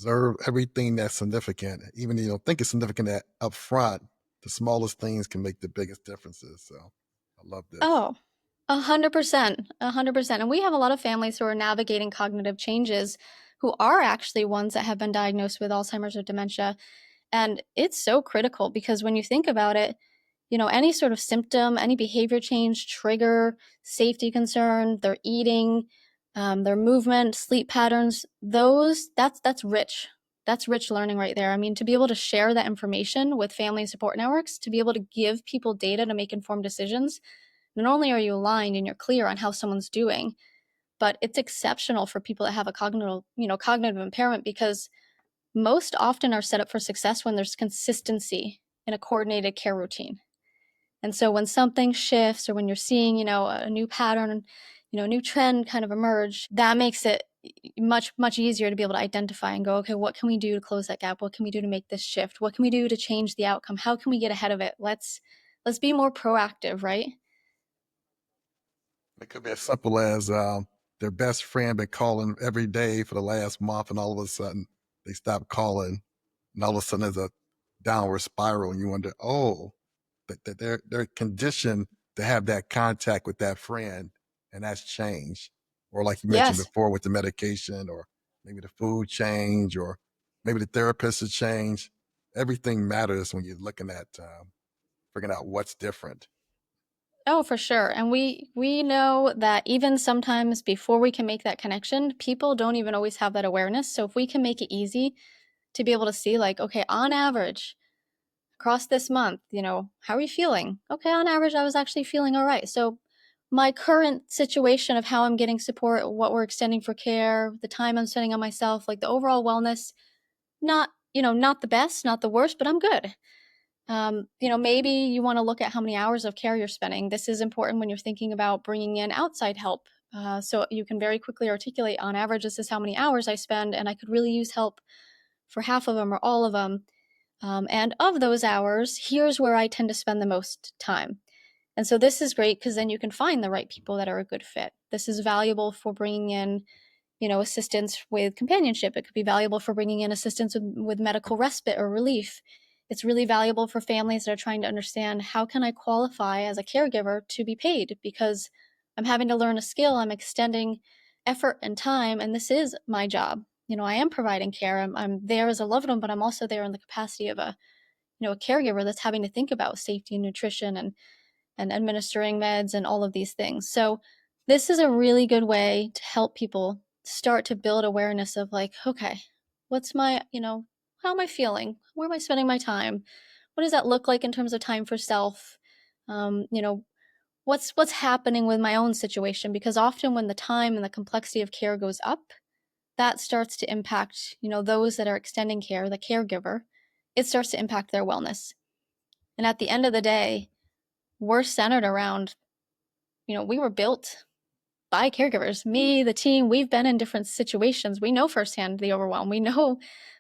Observe everything that's significant, even you don't think it's significant at up front. The smallest things can make the biggest differences. So I love this. Oh, 100%, 100%. And we have a lot of families who are navigating cognitive changes who are actually ones that have been diagnosed with Alzheimer's or dementia. And it's so critical because when you think about it, any sort of symptom, any behavior change, trigger, safety concern, their eating, their movement, sleep patterns, that's rich. That's rich learning right there. I mean, to be able to share that information with family support networks, to be able to give people data to make informed decisions, not only are you aligned and you're clear on how someone's doing, but it's exceptional for people that have a cognitive impairment because most often are set up for success when there's consistency in a coordinated care routine. And so when something shifts or when you're seeing, a new pattern, a new trend kind of emerge, that makes it much, much easier to be able to identify and go, okay, what can we do to close that gap? What can we do to make this shift? What can we do to change the outcome? How can we get ahead of it? Let's be more proactive, right? It could be as simple as their best friend been calling every day for the last month, and all of a sudden they stop calling, and all of a sudden there's a downward spiral, and you wonder, oh, that they're conditioned to have that contact with that friend, and that's changed. Or like you mentioned Yes. before with the medication, or maybe the food change, or maybe the therapist has changed. Everything matters when you're looking at figuring out what's different. Oh, for sure. And we know that even sometimes before we can make that connection, people don't even always have that awareness. So if we can make it easy to be able to see like, okay, on average, across this month, how are you feeling? Okay, on average, I was actually feeling all right. So my current situation of how I'm getting support, what we're extending for care, the time I'm spending on myself, like the overall wellness, not the best, not the worst, but I'm good. Maybe you want to look at how many hours of care you're spending. This is important when you're thinking about bringing in outside help. So you can very quickly articulate on average, this is how many hours I spend, and I could really use help for half of them or all of them. And of those hours, here's where I tend to spend the most time. And so this is great because then you can find the right people that are a good fit. This is valuable for bringing in assistance with companionship. It could be valuable for bringing in assistance with medical respite or relief. It's really valuable for families that are trying to understand how can I qualify as a caregiver to be paid because I'm having to learn a skill, I'm extending effort and time, and this is my job. I am providing care. I'm there as a loved one, but I'm also there in the capacity of a caregiver that's having to think about safety and nutrition and administering meds and all of these things. So this is a really good way to help people start to build awareness of like, okay, what's my, how am I feeling? Where am I spending my time? What does that look like in terms of time for self? Um, you know, what's happening with my own situation? Because often when the time and the complexity of care goes up, that starts to impact, those that are extending care, the caregiver, it starts to impact their wellness. And at the end of the day, we're centered around, we were built by caregivers. Me, the team, we've been in different situations. We know firsthand the overwhelm. We know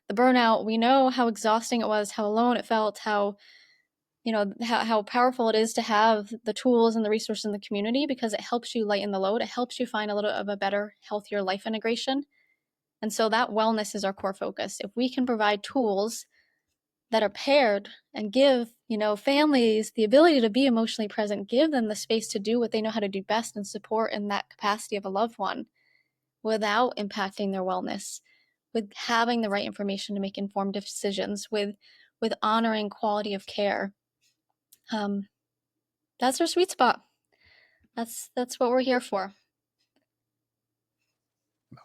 the burnout. We know how exhausting it was, how alone it felt, how powerful it is to have the tools and the resources in the community because it helps you lighten the load. It helps you find a little of a better, healthier life integration. And so that wellness is our core focus. If we can provide tools that are paired and give, families the ability to be emotionally present, give them the space to do what they know how to do best and support in that capacity of a loved one without impacting their wellness, with having the right information to make informed decisions, with honoring quality of care. Um, that's our sweet spot. That's what we're here for.